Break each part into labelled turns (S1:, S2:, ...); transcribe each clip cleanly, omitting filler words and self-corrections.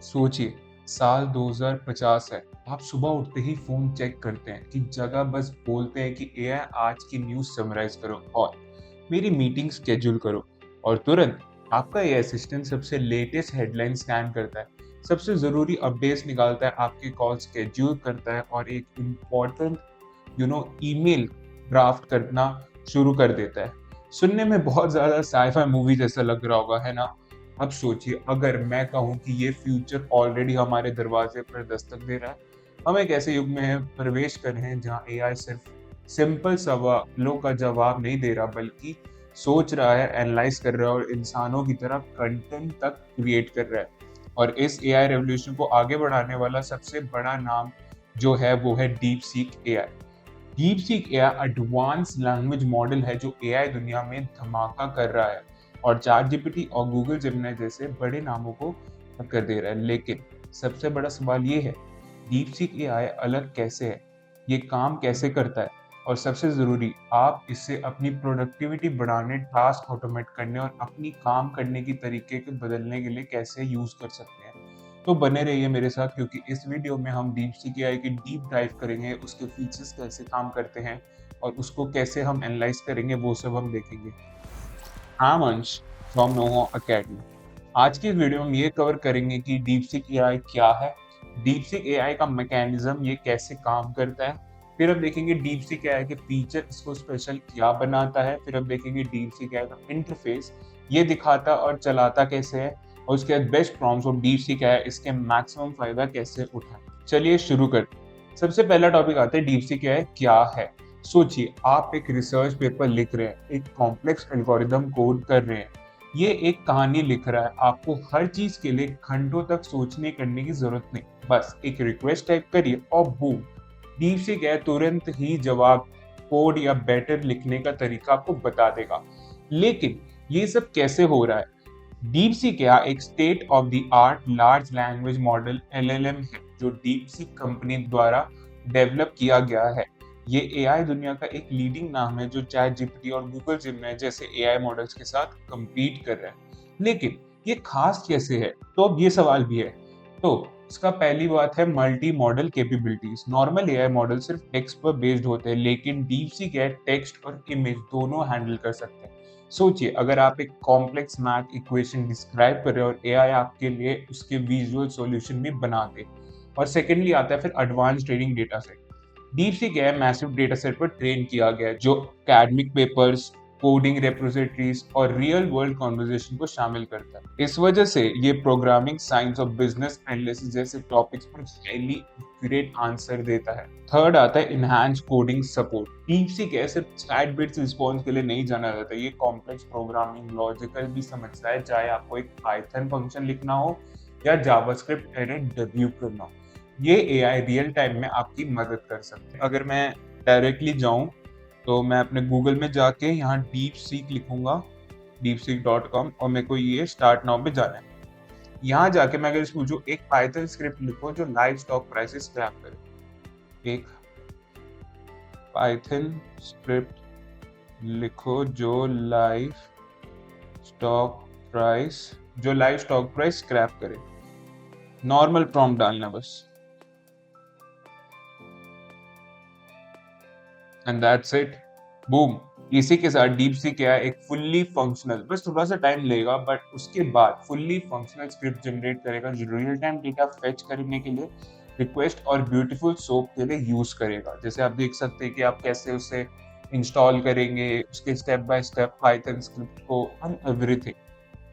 S1: सोचिए, साल 2050 है। आप सुबह उठते ही फ़ोन चेक करते हैं कि जगह बस बोलते हैं कि एआई आज की न्यूज़ समराइज़ करो और मेरी मीटिंग शेड्यूल करो और तुरंत आपका एआई असिस्टेंट सबसे लेटेस्ट हेडलाइन स्कैन करता है, सबसे ज़रूरी अपडेट्स निकालता है, आपके कॉल शेड्यूल करता है और एक इम्पोर्टेंट ईमेल ड्राफ्ट करना शुरू कर देता है। सुनने में बहुत ज़्यादा साइ-फाई मूवी जैसा लग रहा होगा, है ना? अब सोचिए अगर मैं कहूँ कि ये फ्यूचर ऑलरेडी हमारे दरवाजे पर दस्तक दे रहा है, हम एक ऐसे युग में प्रवेश कर रहे हैं जहाँ एआई सिर्फ सिंपल सवालों का जवाब नहीं दे रहा बल्कि सोच रहा है, एनालाइज कर रहा है और इंसानों की तरह कंटेंट तक क्रिएट कर रहा है। और इस एआई रेवोल्यूशन को आगे बढ़ाने वाला सबसे बड़ा नाम जो है वो है deep seek AI. Deep seek AI advance language model है जो एआई दुनिया में धमाका कर रहा है और चैटजीपीटी और गूगल जेमिनी जैसे बड़े नामों को टक्कर दे रहा है। लेकिन सबसे बड़ा सवाल ये है, डीप सीक एआई अलग कैसे है, ये काम कैसे करता है और सबसे ज़रूरी, आप इससे अपनी प्रोडक्टिविटी बढ़ाने, टास्क ऑटोमेट करने और अपनी काम करने की तरीके को बदलने के लिए कैसे यूज़ कर सकते हैं। तो बने रहिए मेरे साथ क्योंकि इस वीडियो में हम डीप सीक एआई की डीप डाइव करेंगे, उसके फीचर्स कैसे काम करते हैं और उसको कैसे हम एनालाइज करेंगे, वो सब हम देखेंगे। I'm अंश फ्रॉम नोहो अकेडमी। आज की वीडियो में हम ये कवर करेंगे कि डीपसीक एआई क्या है, डीपसीक एआई का मैकेनिज्म ये कैसे काम करता है, फिर हम देखेंगे डीपसीक एआई के फीचर इसको स्पेशल क्या बनाता है, फिर हम देखेंगे डीपसीक एआई का इंटरफेस ये दिखाता और चलाता कैसे है और उसके बाद best prompts of DeepSeek AI इसके मैक्सिमम फायदा कैसे उठाएं। चलिए शुरू करते हैं। सबसे पहला टॉपिक आता है डीपसीक एआई क्या है। सोचिए आप एक रिसर्च पेपर लिख रहे हैं, एक कॉम्प्लेक्स एल्गोरिदम कोड कर रहे हैं, ये एक कहानी लिख रहा है, आपको हर चीज के लिए घंटों तक सोचने करने की जरूरत नहीं, बस एक रिक्वेस्ट टाइप करिए और बूम, डीप सीक एआई तुरंत ही जवाब, कोड या बेटर लिखने का तरीका आपको बता देगा। लेकिन ये सब कैसे हो रहा है? डीप सीक एआई एक state of the art large language model LLM है जो डीप सीक कंपनी द्वारा डेवलप किया गया है। ये एआई दुनिया का एक लीडिंग नाम है जो चैट जीपीटी और गूगल जेमिनी जैसे एआई मॉडल्स के साथ compete कर रहा है। लेकिन ये खास कैसे है? तो अब ये सवाल भी है। तो इसका पहली बात है multi modal capabilities. Normal AI model सिर्फ टेक्स्ट पर बेस्ड होते हैं, लेकिन डीपसीक एआई टेक्स्ट और इमेज दोनों हैंडल कर सकते हैं। सोचिए अगर आप एक कॉम्प्लेक्स मैथ इक्वेशन डिस्क्राइब कर रहे हो और एआई आपके लिए उसके विजुअल सॉल्यूशन भी बना दे। और सेकेंडली आता है फिर advance training data set. DeepSeek AI massive data set पर ट्रेन किया गया है जो एकेडमिक पेपर्स, कोडिंग रेपोजिटरीज और रियल वर्ल्ड कॉन्वर्सेशन को शामिल करता है। इस वजह से ये प्रोग्रामिंग, साइंस और बिजनेस एनालिसिस जैसे टॉपिक्स पर हाईली एक्यूरेट आंसर देता है। थर्ड आता है enhance coding support. DeepSeek AI सिर्फ चैट बिट्स रिस्पॉन्स के लिए नहीं जाना जाता, ये कॉम्प्लेक्स प्रोग्रामिंग लॉजिकल भी समझता है, चाहे आपको एक पाइथन फंक्शन लिखना हो या जावास्क्रिप्ट एरर डेब्यू करना हो। ये एआई रियल टाइम में आपकी मदद कर सकते हैं। अगर मैं डायरेक्टली जाऊं तो मैं अपने गूगल में जाके यहाँ डीप सीक लिखूंगा, deepseek.com, और मेरे को ये स्टार्ट नाउ पे जाना है। यहाँ जाके मैं अगर इसको जो एक पाइथन स्क्रिप्ट लिखो जो लाइव स्टॉक प्राइसेस ट्रैक करे, एक पाइथन स्क्रिप्ट लिखो जो लाइव स्टॉक प्राइस स्क्रैप करे। नॉर्मल प्रॉम्प्ट डालना बस, एंड दैट्स इट, बूम। इसी के साथ डीपसीक एआई एक फुल्ली फंक्शनल, बस थोड़ा सा टाइम लेगा बट उसके बाद फुल्ली फंक्शनल स्क्रिप्ट जनरेट करेगा जो रियल टाइम डेटा फेच करने के लिए, रिक्वेस्ट और ब्यूटीफुल सोप के लिए यूज करेगा। जैसे आप देख सकते हैं कि आप कैसे उसे इंस्टॉल करेंगे, उसके step by step Python script को एंड एवरीथिंग।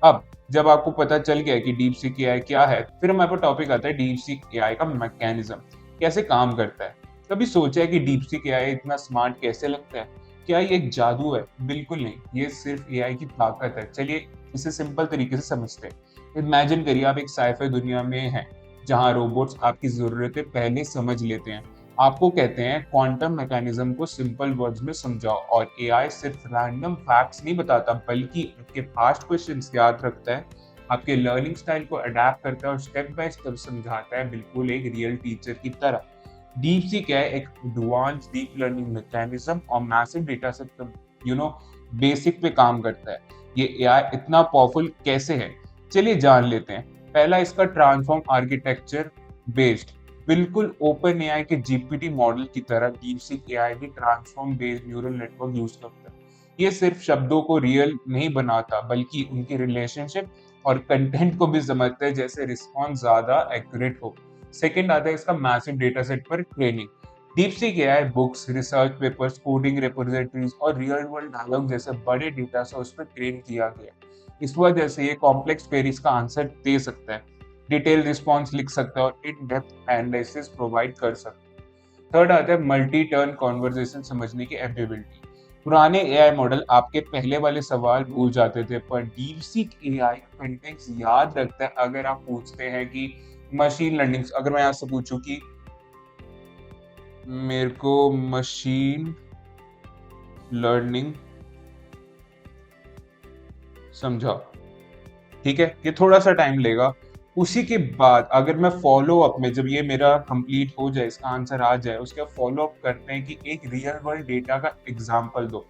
S1: अब जब आपको पता चल गया कि डीपसीक एआई क्या है, फिर हमारे पास टॉपिक आता है डीपसीक एआई का मैकेनिज्म, कैसे काम करता है। कभी सोचा है कि डीपसीक एआई इतना स्मार्ट कैसे लगता है? क्या ये एक जादू है? बिल्कुल नहीं, ये सिर्फ एआई की ताकत है। चलिए इसे सिंपल तरीके से समझते हैं। इमेजिन करिए आप एक साइफाई दुनिया में हैं जहां रोबोट्स आपकी जरूरतें पहले समझ लेते हैं, आपको कहते हैं क्वांटम मैकेनिज्म को सिंपल वर्ड्स में समझाओ, और एआई सिर्फ रैंडम फैक्ट्स नहीं बताता बल्कि आपके पास्ट क्वेश्चंस याद रखता है, आपके लर्निंग स्टाइल को अडेप्ट करता है और स्टेप बाय स्टेप समझाता है, बिल्कुल एक रियल टीचर की तरह। डीपसीक है एक एडवांस डीप लर्निंग मैकेनिज्म और मैसिव डेटा सेट पर बेसिक पे काम करता है। ये एआई इतना पावरफुल कैसे है, चलिए जान लेते हैं। पहला इसका ट्रांसफॉर्म आर्किटेक्चर बेस्ड, बिल्कुल ओपन एआई के जीपीटी मॉडल की तरह डीपसीक एआई भी transform based neural network use करता है। ये सिर्फ शब्दों को रियल नहीं बनाता बल्कि उनकी रिलेशनशिप और कंटेंट को भी समझता है, जैसे रिस्पॉन्स ज्यादा एक्यूरेट हो। सेकंड आता है इसका मैसिव डेटा सेट पर training. DeepSeek AI books, research papers, coding repositories और रियल वर्ल्ड डायलॉग जैसे बड़े डेटा से उस पर ट्रेन किया गया। इस वजह से ये कॉम्प्लेक्स क्वेरीज का आंसर दे सकता है, डिटेल रिस्पॉन्स लिख सकता है और इन डेप्थ एनालिसिस प्रोवाइड कर सकता है। थर्ड आता है मल्टी टर्न कॉन्वर्जेशन समझने की एबिलिटी। पुराने एआई मॉडल आपके पहले वाले सवाल भूल जाते थे, पर डीपसीक एआई कंटेक्स्ट याद रखता है। अगर आप पूछते हैं कि मशीन लर्निंग, अगर मैं आपसे पूछूं कि मेरे को मशीन लर्निंग समझा, ठीक है, ये थोड़ा सा टाइम लेगा। उसी के बाद अगर मैं फॉलो अप में, जब ये मेरा कंप्लीट हो जाए, इसका आंसर आ जाए, उसके बाद फॉलो अप करते हैं कि एक रियल वर्ल्ड डेटा का एग्जांपल दो।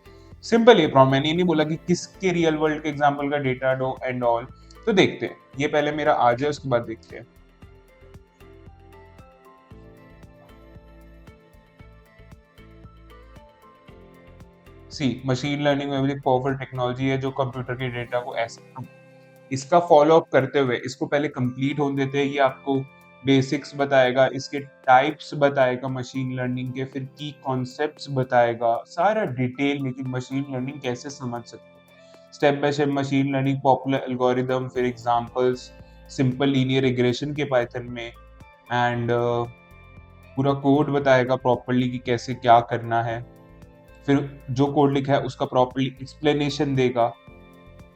S1: सिंपल ये प्रॉब्लम, मैंने ये नहीं बोला कि किसके रियल वर्ल्ड के एग्जांपल का डेटा दो एंड ऑल। तो देखते हैं, ये पहले मेरा आ जाए, उसके बाद देखते हैं। सी मशीन लर्निंग में एक पावरफुल टेक्नोलॉजी है जो कंप्यूटर के डेटा को ऐसे, इसका फॉलो अप करते हुए इसको पहले कंप्लीट होने देते हैं। ये आपको बेसिक्स बताएगा, इसके टाइप्स बताएगा मशीन लर्निंग के, फिर की कॉन्सेप्ट्स बताएगा, सारा डिटेल में कि मशीन लर्निंग कैसे समझ सकते हैं। Step by step machine learning, popular algorithm, फिर एग्जांपल्स, सिंपल लीनियर रिग्रेशन के पाइथन में, एंड पूरा कोड बताएगा प्रॉपर्ली कि कैसे क्या करना है। फिर जो कोड लिखा है उसका प्रॉपर्ली एक्सप्लेनेशन देगा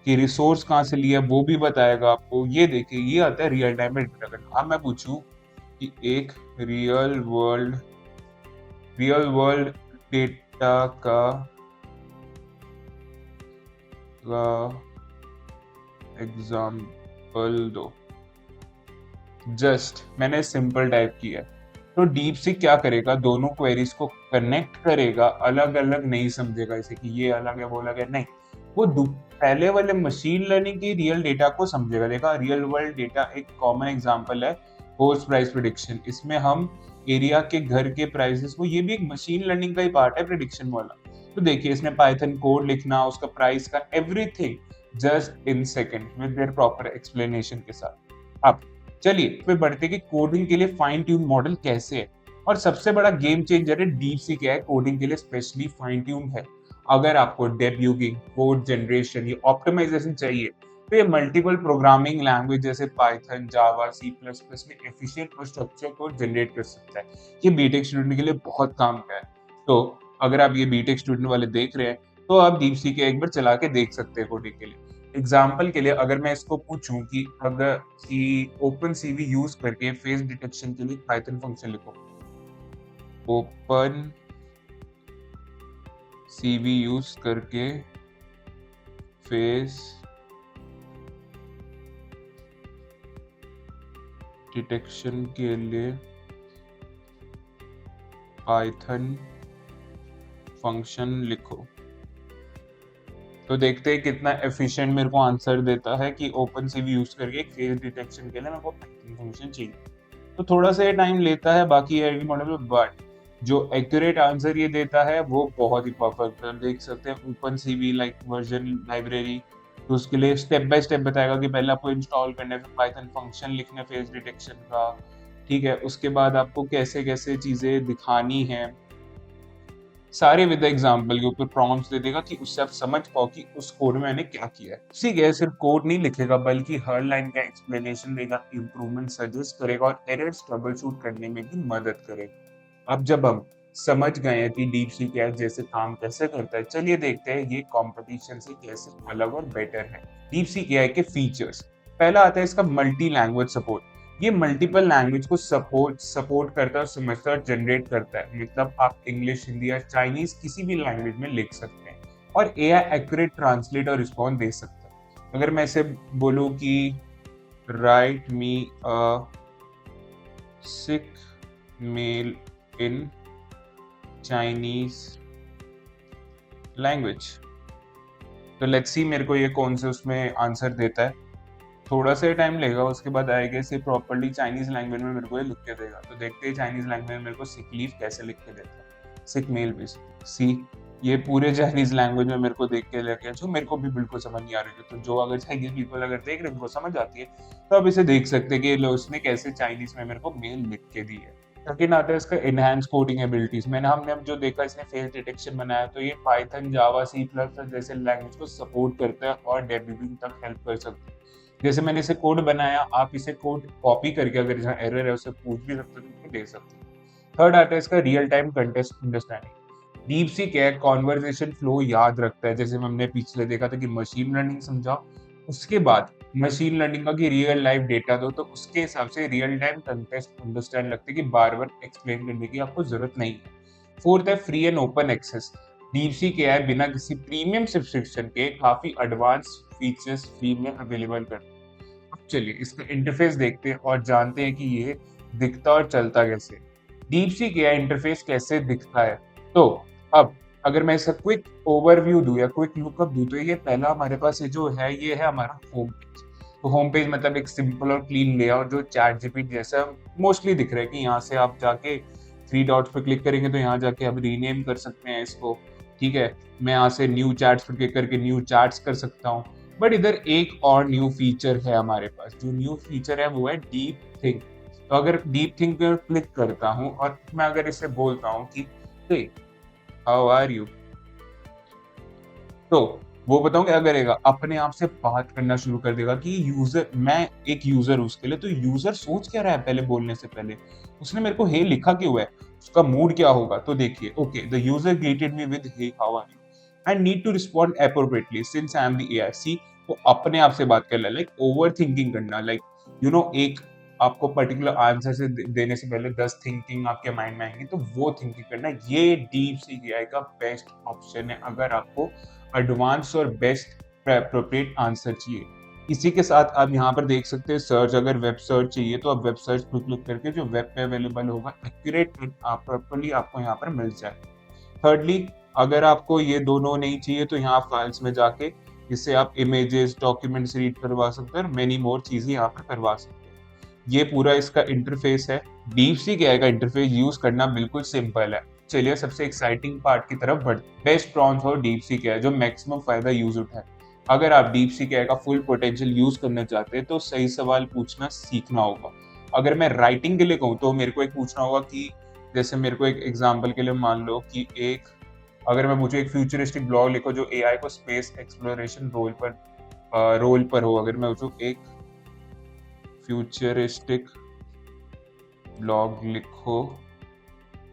S1: कि रिसोर्स कहाँ से लिया वो भी बताएगा आपको। ये देखिए, ये आता है रियल टाइम में डेटा करना। अब मैं पूछूं कि एक रियल वर्ल्ड डेटा का एग्जांपल दो। जस्ट मैंने सिंपल टाइप किया, तो डीप सीक क्या करेगा, दोनों क्वेरीज को कनेक्ट करेगा, अलग अलग नहीं समझेगा इसे कि ये अलग है वो अलग है, नहीं, वो पहले वाले मशीन लर्निंग की रियल डेटा को समझेगा। देखा, रियल वर्ल्ड डेटा एक कॉमन एग्जांपल है हाउस प्राइस प्रेडिक्शन। इसमें हम एरिया के घर के प्राइसेस को, ये भी एक मशीन लर्निंग का ही पार्ट है प्रेडिक्शन वाला। तो देखिए, इसमें पाइथन कोड लिखना, उसका प्राइस का everything just in second with their proper explanation के साथ। अब चलिए फिर बढ़ते कि कोडिंग के लिए फाइन ट्यून मॉडल कैसे है। और सबसे बड़ा गेम चेंजर है डीप सीक है, कोडिंग के लिए स्पेशली फाइन ट्यून है। अगर आपको डेब्यूगिंग, कोड जनरेशन या ऑप्टिमाइजेशन चाहिए, तो ये मल्टीपल प्रोग्रामिंग लैंग्वेज जैसे पाइथन, जावा, सी प्लस प्लस में एफिशिएंट और स्ट्रक्चर कोड जनरेट कर सकता है। ये बीटेक स्टूडेंट के लिए बहुत काम का है। तो अगर आप ये बीटेक स्टूडेंट वाले देख रहे हैं, तो आप डीप सीक एक बार चला के देख सकते हैं कोडिंग के लिए। एग्जाम्पल के लिए अगर मैं इसको पूछूं कि अगर कि ओपन सीवी यूज करके फेस डिटेक्शन के लिए पाइथन फंक्शन लिखो, ओपन सीवी यूज करके फेस डिटेक्शन के लिए पाइथन फंक्शन लिखो, तो देखते हैं कितना एफिशिएंट मेरे को आंसर देता है कि ओपन सीवी यूज करके एक फेस डिटेक्शन के लिए मेरे को पाइथन फंक्शन चाहिए। तो थोड़ा सा ये टाइम लेता है बाकी एआई मॉडल में, बट जो एक्यूरेट आंसर ये देता है वो बहुत ही परफेक्ट है। देख सकते हैं open CV like version library, तो उसके लिए स्टेप बाय स्टेप बताएगा कि पहले आपको इंस्टॉल करना है, फिर पाइथन फंक्शन लिखना है फेस डिटेक्शन का, ठीक है, उसके बाद आपको कैसे कैसे चीजें दिखानी है, सारे विद एग्जाम्पल के ऊपर प्रॉम्प्ट्स दे देगा कि उससे आप समझ पाओ कि उस कोड में मैंने क्या किया है। ठीक है, सिर्फ कोड नहीं लिखेगा बल्कि हर लाइन का एक्सप्लेनेशन देगा, इम्प्रूवमेंट सजेस्ट करेगा और एरर्स ट्रबल शूट करने में भी मदद करेगा। अब जब हम समझ गए हैं कि डीप सीक एआई जैसे काम कैसे करता है, चलिए देखते हैं ये कंपटीशन से कैसे अलग और बेटर है। डीप सीक एआई के फीचर्स, पहला आता है इसका मल्टी लैंग्वेज सपोर्ट। ये मल्टीपल लैंग्वेज को सपोर्ट करता है और समझता है, जनरेट करता है। मतलब आप इंग्लिश, हिंदी या चाइनीज किसी भी लैंग्वेज में लिख सकते हैं और एआई एक्यूरेट ट्रांसलेट और रिस्पॉन्स दे सकता है। अगर मैं इसे बोलूं कि write me a sick mail in Chinese language, तो लेट्स सी मेरे को ये कौन से उसमें आंसर देता है। थोड़ा सा टाइम लेगा, उसके बाद आएगा इसे प्रॉपर्ली चाइनीज लैंग्वेज में मेरे को ये लिख के देगा। तो देखते हैं चाइनीज लैंग्वेज में मेरे को सिक लीव कैसे लिख के देता है, सिक मेल बेसिकली सी। ये पूरे चाइनीज लैंग्वेज में मेरे को देख के लेके, जो मेरे को भी बिल्कुल समझ नहीं आ रही थी, तो जो अगर चाइनीज पीपल अगर देख रहे हैं उनको समझ आती है, तो अब इसे देख सकते हैं कि उसने कैसे चाइनीज में मेरे को मेल लिख के दी है। सेकंड आता है इसका एनहांस कोडिंग एबिलिटीज। हमने अब जो देखा इसने फेस डिटेक्शन बनाया, तो ये पाइथन, जावा, सी प्लस प्लस जैसे लैंग्वेज को सपोर्ट करता है और डेब्यूगिंग तक हेल्प कर सकता है। जैसे मैंने इसे कोड बनाया, आप इसे कोड कॉपी करके अगर जहाँ एरर है उसे पूछ भी सकते हो, तो उसको दे सकते हो। थर्ड आता है इसका real time context understanding. Deep sea क्या है, कॉन्वर्जेशन फ्लो याद रखता है। जैसे हमने पिछले देखा था कि मशीन लर्निंग समझा, उसके बाद मशीन लर्निंग का कि रियल लाइफ डेटा दो, तो उसके हिसाब से रियल टाइम कंटेक्स्ट अंडरस्टैंड लगता है कि बार बार एक्सप्लेन करने की आपको जरूरत नहीं है। फोर्थ है free and open access. DeepSeek क्या है, बिना किसी प्रीमियम सब्सक्रिप्शन के काफी एडवांस फीचर्स फ्री में अवेलेबल करता है। अब चलिए इसका इंटरफेस देखते हैं और जानते हैं कि ये दिखता और चलता कैसे। डीप सी क्या इंटरफेस कैसे दिखता है, तो अब अगर मैं इसका क्विक ओवरव्यू दूं या क्विक लुकअप दूं, तो ये पहला हमारे पास ये जो है, ये है हमारा होम पेज। तो होम पेज मतलब एक सिंपल और क्लीन लेआउट जो चैट जीपीटी जैसा मोस्टली दिख रहा है, कि यहाँ से आप जाके थ्री डॉट्स पे क्लिक करेंगे तो यहाँ जाके आप रीनेम कर सकते हैं इसको। ठीक है, मैं यहाँ से न्यू चैट्स पर क्लिक करके न्यू चैट्स कर सकता हूँ। बट इधर एक और न्यू फीचर है हमारे पास। जो न्यू फीचर है वो है डीप थिंक। तो अगर डीप थिंक पर क्लिक करता हूँ और मैं अगर इसे बोलता हूँ कि हे हाउ आर यू, तो वो बताऊं क्या करेगा, अपने आप से बात करना शुरू कर देगा कि यूजर, मैं एक यूजर हूं उसके लिए। तो यूजर सोच क्या रहा है पहले बोलने से पहले, उसने मेरे को हे लिखा क्यों है, उसका मूड क्या होगा। तो देखिए, okay the user greeted me with hey how are you, I need to respond appropriately since I am the AI. See, वो अपने आप से बात कर रहा है, लाइक ओवर थिंकिंग करना, लाइक एक आपको पर्टिकुलर आंसर से देने से पहले 10 थिंकिंग आपके माइंड में आएंगी, तो वो थिंकिंग करना, ये डीप सी एआई का बेस्ट ऑप्शन है अगर आपको एडवांस और बेस्ट अप्रोप्रिएट आंसर चाहिए। इसी के साथ आप यहाँ पर देख सकते हैं सर्च, अगर वेब सर्च चाहिए तो आप वेब सर्च पर क्लिक करके जो वेब पे अवेलेबल होगा एक्यूरेट प्रॉपर्ली आपको यहाँ पर मिल जाए। थर्डली, अगर आपको ये दोनों नहीं चाहिए तो यहाँ फाइल्स में जाके इससे आप इमेजेस, डॉक्यूमेंट्स रीड करवा सकते हैं और मेनी मोर चीजें यहाँ पर करवा सकते हैं। ये पूरा इसका इंटरफेस है। डीप सी एआई का इंटरफेस यूज करना बिल्कुल सिंपल है। चलिए सबसे एक्साइटिंग पार्ट की तरफ बढ़ते हैं। बेस्ट प्रॉम्प्ट और डीप सी एआई जो मैक्सिमम फायदा यूज उठाए। अगर आप डीप सी एआई का फुल पोटेंशियल यूज करना चाहते हैं तो सही सवाल पूछना सीखना होगा। अगर मैं राइटिंग के लिए कहूँ तो मेरे को एक पूछना होगा कि, जैसे मेरे को एक एग्जाम्पल के लिए मान लो कि अगर मैं मुझे एक फ्यूचरिस्टिक ब्लॉग लिखो जो एआई को स्पेस एक्सप्लोरेशन रोल पर हो, अगर मैं पूछूं एक फ्यूचरिस्टिक ब्लॉग लिखो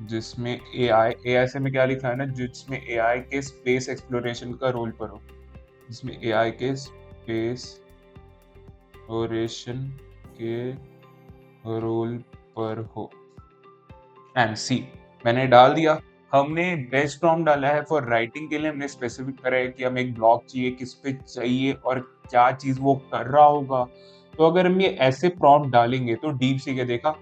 S1: जिसमें एआई से में क्या लिखा है ना, जिसमें एआई के स्पेस एक्सप्लोरेशन का रोल पर हो, जिसमें एआई के स्पेस एक्सप्लोरेशन के रोल पर हो, एंड सी मैंने डाल दिया। हमने बेस्ट प्रॉम्प्ट डाला है फॉर राइटिंग के लिए, हमने स्पेसिफिक करा है कि हमें एक ब्लॉग चाहिए, किस पे चाहिए और क्या चीज वो कर रहा होगा। तो अगर हम ये ऐसे प्रॉम्प्ट डालेंगे तो डीप सी के देखा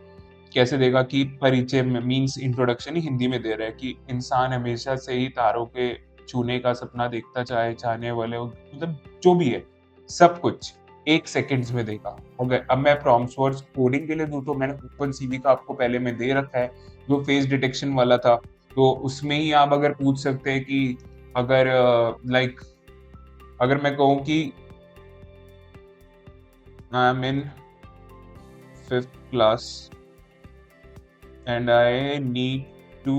S1: कैसे देगा कि परिचय मीन्स इंट्रोडक्शन ही हिंदी में दे रहा है कि इंसान हमेशा से ही तारों के छूने का सपना देखता, चाहे चाहने वाले मतलब जो भी है, सब कुछ 1 सेकंड्स में देगा। अगर अब मैं प्रॉम्प्ट्स फॉर कोडिंग के लिए दूं तो मैंने ओपन सीवी का आपको पहले में दे रखा है जो फेस डिटेक्शन वाला था। तो उसमें ही आप अगर पूछ सकते हैं कि अगर अगर मैं कहूँ कि I am in 5th class and I need to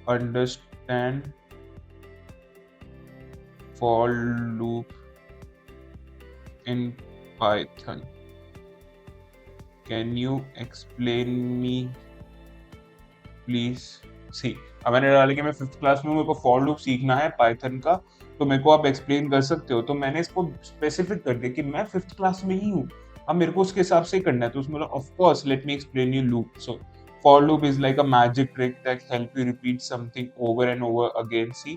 S1: understand for loop in Python. Can you explain me please? See, अब मैंने डाला कि मैं 5th क्लास में हूँ, मेरे को फॉर लूप सीखना है पाइथन का, तो मेरे को आप एक्सप्लेन कर सकते हो। तो मैंने इसको स्पेसिफिक कर दिया कि मैं 5th क्लास में ही हूँ, अब मेरे को उसके हिसाब से करना है। तो उसमें of course let me explain you loop. So for loop is like a magic trick that help you repeat something over and over again. See,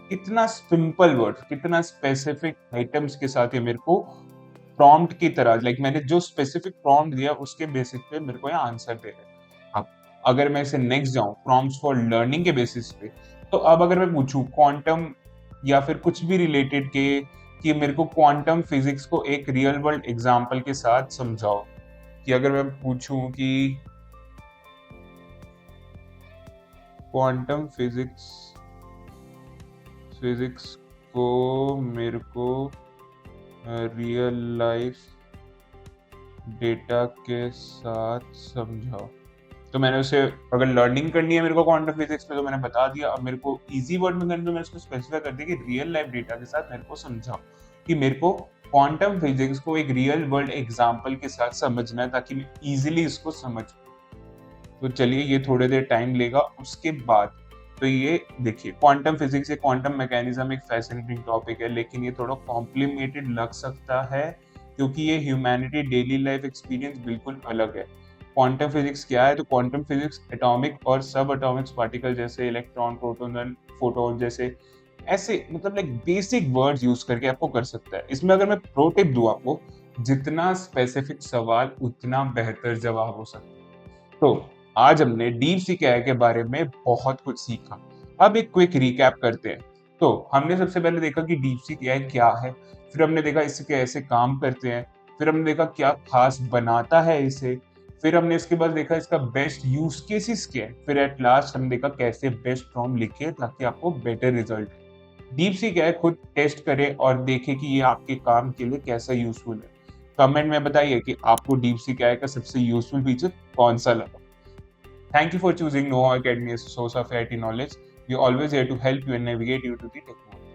S1: कितना सिंपल वर्ड, कितना स्पेसिफिक आइटम्स के साथ ये मेरे को प्रॉम्प्ट की तरह, लाइक मैंने जो स्पेसिफिक प्रॉम्प्ट दिया उसके बेसिस पे मेरे को ये आंसर दे रहा है। अब अगर मैं इसे नेक्स्ट जाऊं प्रॉम्प्ट्स फॉर लर्निंग के बेसिस पे, तो अब अगर मैं पूछूं क्वांटम या फिर कुछ भी रिलेटेड के कि मेरे को क्वांटम फिजिक्स को एक रियल वर्ल्ड एग्जांपल के साथ समझाओ। कि अगर मैं पूछूं कि क्वांटम फिजिक्स फिजिक्स को मेरे को रियल लाइफ डेटा के साथ समझाओ, तो मैंने उसे, अगर लर्निंग करनी है मेरे को क्वांटम फिजिक्स में तो मैंने बता दिया। अब मेरे को इजी वर्ड में करना तो मैंने उसको स्पेसिफाई कर दिया कि रियल लाइफ डेटा के साथ मेरे को समझाओ, कि मेरे को क्वांटम फिजिक्स को एक रियल वर्ल्ड एग्जांपल के साथ समझना है ताकि मैं इजीली इसको समझ। तो चलिए ये थोड़ी देर टाइम लेगा। उसके बाद तो ये देखिए, क्वांटम फिजिक्स या क्वांटम मैकेनिज्म एक फैसिनेटिंग टॉपिक है, लेकिन ये थोड़ा कॉम्प्लिकेटेड लग सकता है क्योंकि ये ह्यूमैनिटी डेली लाइफ एक्सपीरियंस बिल्कुल अलग है। क्वांटम फिजिक्स क्या है? तो क्वांटम फिजिक्स एटॉमिक और सब एटॉमिक्स पार्टिकल जैसे इलेक्ट्रॉन, प्रोटॉन, फोटोन जैसे ऐसे मतलब लाइक बेसिक वर्ड्स यूज करके आपको कर सकता है। इसमें अगर मैं प्रो टिप दूं आपको, जितना स्पेसिफिक सवाल उतना बेहतर जवाब हो सकता है। तो आज हमने डीप सी एआई के बारे में बहुत कुछ सीखा। अब एक क्विक रिकैप करते हैं। तो हमने सबसे पहले देखा कि डीप सी एआई क्या है, फिर हमने देखा इससे कैसे काम करते हैं, फिर हमने देखा क्या खास बनाता है इसे, फिर हमने इसके बाद देखा इसका बेस्ट यूज केसेस क्या है, फिर एट लास्ट हमने देखा कैसे बेस्ट प्रॉम्प्ट लिखे ताकि आपको better result. Deep sea AI खुद टेस्ट करें और देखें कि ये आपके काम के लिए कैसा यूजफुल है। कमेंट में बताइए कि आपको डीप सी एआई का सबसे यूजफुल फीचर कौन सा लगा। Thank you for choosing Noah Academy as a source of IT knowledge. We are always here to help you and navigate you to the technology.